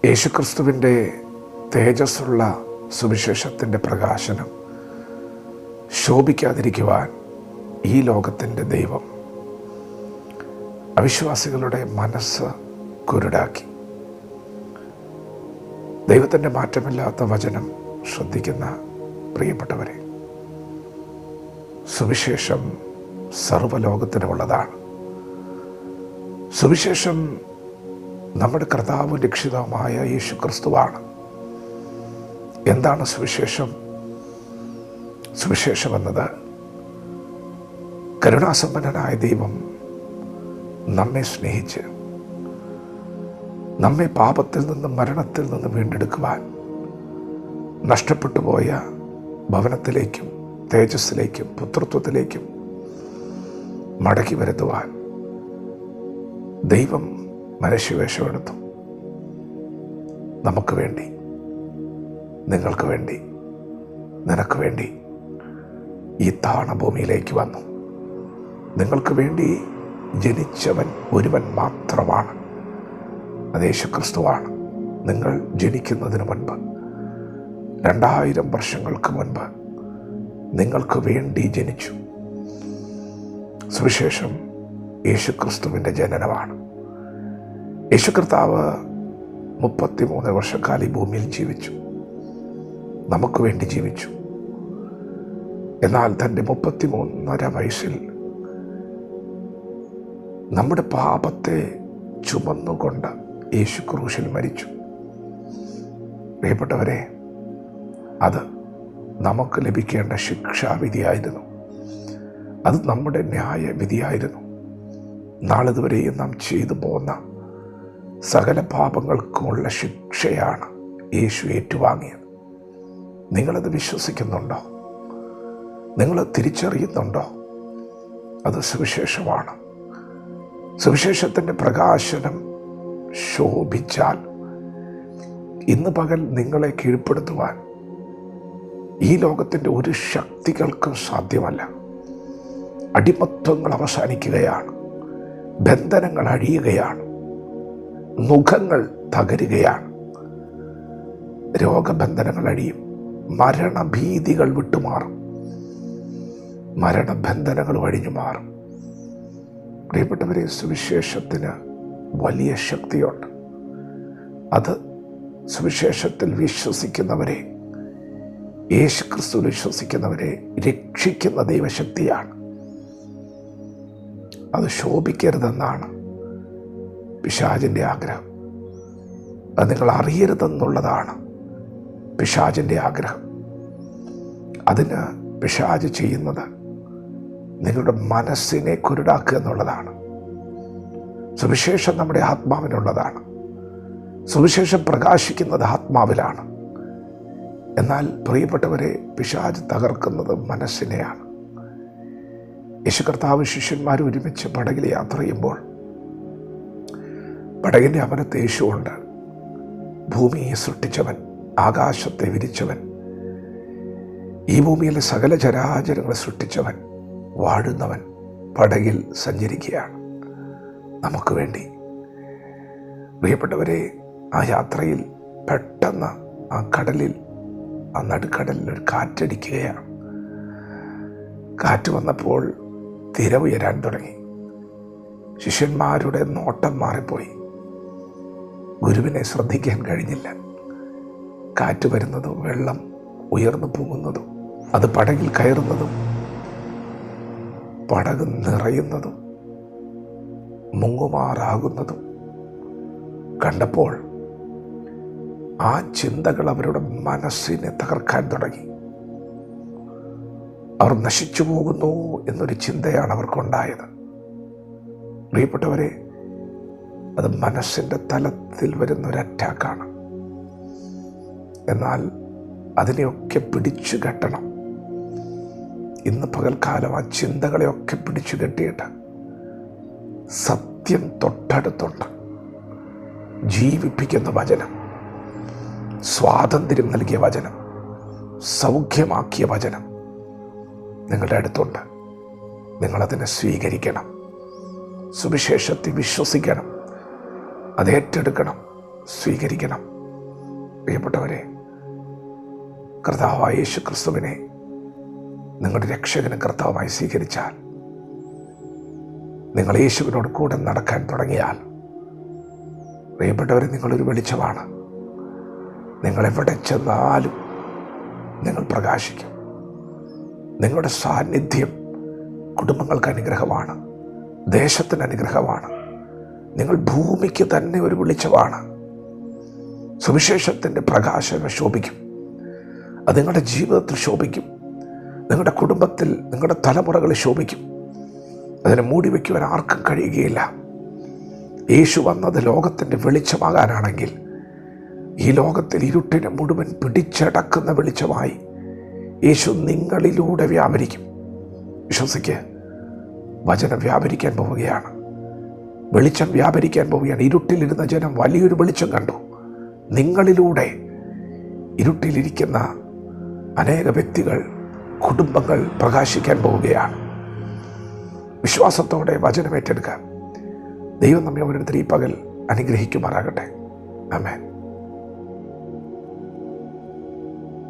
യേശുക്രിസ്തുവിൻ്റെ തേജസ്സുള്ള സുവിശേഷത്തിൻ്റെ പ്രകാശനം ശോഭിക്കാതിരിക്കുവാൻ ഈ ലോകത്തിൻ്റെ ദൈവം അവിശ്വാസികളുടെ മനസ്സ് കുരുടാക്കി. ദൈവത്തിൻ്റെ മാറ്റമില്ലാത്ത വചനം ശ്രദ്ധിക്കുന്ന പ്രിയപ്പെട്ടവരെ, സുവിശേഷം സർവ്വലോകത്തിനുമുള്ളതാണ്. സുവിശേഷം നമ്മുടെ കർത്താവും രക്ഷിതാവുമായ യേശുക്രിസ്തുവാണ്. എന്താണ് സുവിശേഷം? സുവിശേഷം എന്നത് കരുണാസമ്പന്നനായ ദൈവം നമ്മെ സ്നേഹിച്ച് നമ്മെ പാപത്തിൽ നിന്നും മരണത്തിൽ നിന്നും വീണ്ടെടുക്കുവാൻ നഷ്ടപ്പെട്ടു പോയ ഭവനത്തിലേക്കും തേജസ്സിലേക്കും പുത്രത്വത്തിലേക്കും മടക്കി വരുത്തുവാൻ ദൈവം മനുഷ്യവേഷമെടുത്തു. നമുക്ക് വേണ്ടി, നിങ്ങൾക്ക് വേണ്ടി, നിനക്ക് വേണ്ടി ഈ താണഭൂമിയിലേക്ക് വന്നു. നിങ്ങൾക്ക് വേണ്ടി ജനിച്ചവൻ ഒരുവൻ മാത്രമാണ്, അത് യേശുക്രിസ്തുവാണ്. നിങ്ങൾ ജനിക്കുന്നതിന് മുൻപ് 2000 വർഷങ്ങൾക്ക് മുൻപ് നിങ്ങൾക്ക് വേണ്ടി ജനിച്ചു. സുവിശേഷം യേശുക്രിസ്തുവിൻ്റെ ജനനമാണ്. യേശു കർത്താവ് 33 വർഷക്കാലം ഈ ഭൂമിയിൽ ജീവിച്ചു, നമുക്ക് വേണ്ടി ജീവിച്ചു. എന്നാൽ തൻ്റെ 33.5 വയസ്സിൽ നമ്മുടെ പാപത്തെ ചുമന്നുകൊണ്ട് യേശു ക്രൂശിൽ മരിച്ചു. പ്രിയപ്പെട്ടവരെ, അത് നമുക്ക് ലഭിക്കേണ്ട ശിക്ഷാവിധിയായിരുന്നു. അത് നമ്മുടെ ന്യായവിധിയായിരുന്നു. നാളിതുവരെയും നാം ചെയ്തു പോന്ന സകല പാപങ്ങൾക്കുമുള്ള ശിക്ഷയാണ് യേശു ഏറ്റുവാങ്ങിയത്. നിങ്ങളത് വിശ്വസിക്കുന്നുണ്ടോ? നിങ്ങൾ തിരിച്ചറിയുന്നുണ്ടോ? അത് സുവിശേഷമാണ്. സുവിശേഷത്തിൻ്റെ പ്രകാശനം ശോഭിച്ചാൽ ഇന്ന് പകൽ നിങ്ങളെ കീഴ്പ്പെടുത്തുവാൻ ഈ ലോകത്തിൻ്റെ ഒരു ശക്തികൾക്കും സാധ്യമല്ല. അടിമത്വങ്ങൾ അവസാനിക്കുകയാണ്, ബന്ധനങ്ങൾ അഴിയുകയാണ്, മുഖങ്ങൾ തകരുകയാണ്, രോഗബന്ധനങ്ങൾ അഴിയും, മരണഭീതികൾ വിട്ടുമാറും, മരണബന്ധനങ്ങൾ അഴിഞ്ഞു മാറും. പ്രിയപ്പെട്ടവരെ, സുവിശേഷത്തിന് വലിയ ശക്തിയുണ്ട്. അത് സുവിശേഷത്തിൽ വിശ്വസിക്കുന്നവരെ, യേശുക്രിസ്തു വിശ്വസിക്കുന്നവരെ രക്ഷിക്കുന്ന ദൈവശക്തിയാണ്. അത് ശോഭിക്കരുതെന്നാണ് പിശാചിൻ്റെ ആഗ്രഹം. അത് നിങ്ങൾ അറിയരുതെന്നുള്ളതാണ് പിശാചിൻ്റെ ആഗ്രഹം. അതിന് പിശാച് ചെയ്യുന്നത് നിങ്ങളുടെ മനസ്സിനെ കുരുടാക്കുക എന്നുള്ളതാണ്. സുവിശേഷം നമ്മുടെ ആത്മാവിനുള്ളതാണ്. സുവിശേഷം പ്രകാശിക്കുന്നത് ആത്മാവിലാണ്. എന്നാൽ പ്രിയപ്പെട്ടവരെ, പിശാച് തകർക്കുന്നത് മനസ്സിനെയാണ്. യേശു കർത്താവ് ശിഷ്യന്മാർ ഒരുമിച്ച് പടകിൽ യാത്ര ചെയ്യുമ്പോൾ പടകിൻ്റെ അമരത്ത് യേശുവുണ്ട്. ഭൂമിയെ സൃഷ്ടിച്ചവൻ, ആകാശത്തെ വിരിച്ചവൻ, ഈ ഭൂമിയിലെ സകല ചരാചരങ്ങളെ സൃഷ്ടിച്ചവൻ, വാഴുന്നവൻ പടകിൽ സഞ്ചരിക്കുകയാണ് നമുക്ക് വേണ്ടി. പ്രിയപ്പെട്ടവരെ, ആ യാത്രയിൽ പെട്ടെന്ന് ആ കടലിൽ, ആ നടുക്കടലിൽ ഒരു കാറ്റടിക്കുകയാണ്. കാറ്റ് വന്നപ്പോൾ തിര ഉയരാൻ തുടങ്ങി. ശിഷ്യന്മാരുടെ നോട്ടം മാറിപ്പോയി. ഗുരുവിനെ ശ്രദ്ധിക്കാൻ കഴിഞ്ഞില്ല. കാറ്റ് വരുന്നതും വെള്ളം ഉയർന്നു പോകുന്നതും അത് പടകിൽ കയറുന്നതും പടക് നിറയുന്നതും മുങ്ങുമാറാകുന്നതും കണ്ടപ്പോൾ ആ ചിന്തകൾ അവരുടെ മനസ്സിനെ തകർക്കാൻ തുടങ്ങി. അവർ നശിച്ചു പോകുന്നു എന്നൊരു ചിന്തയാണ് അവർക്കുണ്ടായത്. പ്രിയപ്പെട്ടവരെ, അത് മനസ്സിൻ്റെ തലത്തിൽ വരുന്നൊരു അറ്റാക്കാണ്. എന്നാൽ അതിനെയൊക്കെ പിടിച്ചു കെട്ടണം. ഇന്ന് പകൽക്കാലം ആ ചിന്തകളെയൊക്കെ പിടിച്ചു കെട്ടിയിട്ട് സത്യം തൊട്ടടുത്തുണ്ട്. ജീവിപ്പിക്കുന്ന വചനം, സ്വാതന്ത്ര്യം നൽകിയ വചനം, സൗഖ്യമാക്കിയ വചനം നിങ്ങളുടെ അടുത്തുണ്ട്. നിങ്ങളതിനെ സ്വീകരിക്കണം. സുവിശേഷത്തെ വിശ്വസിക്കണം, അത് ഏറ്റെടുക്കണം, സ്വീകരിക്കണം. പ്രിയപ്പെട്ടവരെ, കർത്താവായ യേശു ക്രിസ്തുവിനെ നിങ്ങളുടെ രക്ഷകനും കർത്താവായി സ്വീകരിച്ചാൽ, നിങ്ങൾ യേശുവിനോട് കൂടെ നടക്കാൻ തുടങ്ങിയാൽ, പ്രിയപ്പെട്ടവരെ, നിങ്ങളൊരു വെളിച്ചമാണ്. നിങ്ങൾ എവിടെ ചെന്നാലും നിങ്ങൾ പ്രകാശിക്കും. നിങ്ങളുടെ സാന്നിധ്യം കുടുംബങ്ങൾക്ക് അനുഗ്രഹമാണ്, ദേശത്തിന് അനുഗ്രഹമാണ്. നിങ്ങൾ ഭൂമിക്ക് തന്നെ ഒരു വെളിച്ചമാണ്. സുവിശേഷത്തിൻ്റെ പ്രകാശനം ശോഭിക്കും. അത് നിങ്ങളുടെ ജീവിതത്തിൽ ശോഭിക്കും, നിങ്ങളുടെ കുടുംബത്തിൽ, നിങ്ങളുടെ തലമുറകളിൽ ശോഭിക്കും. അതിനെ മൂടി വയ്ക്കുവാൻ ആർക്കും കഴിയുകയില്ല. യേശു വന്നത് ലോകത്തിൻ്റെ വെളിച്ചമാകാനാണെങ്കിൽ, ഈ ലോകത്തിൽ ഇരുട്ടിനെ മുഴുവൻ പിടിച്ചടക്കുന്ന വെളിച്ചമായി യേശു നിങ്ങളിലൂടെ വ്യാപരിക്കും. വിശ്വസിക്ക്, വചനം വ്യാപരിക്കാൻ പോവുകയാണ്, വെളിച്ചം വ്യാപരിക്കാൻ പോവുകയാണ്. ഇരുട്ടിലിരുന്ന ജനം വലിയൊരു വെളിച്ചം കണ്ടു. നിങ്ങളിലൂടെ ഇരുട്ടിലിരിക്കുന്ന അനേക വ്യക്തികൾ, കുടുംബങ്ങൾ പ്രകാശിക്കാൻ പോവുകയാണ്. വിശ്വാസത്തോടെ വചനം ഏറ്റെടുക്കാം. ദൈവം നമ്മെ ഓരോരുത്തരും ഈ പകൽ അനുഗ്രഹിക്കുമാറാകട്ടെ. ആമേൻ.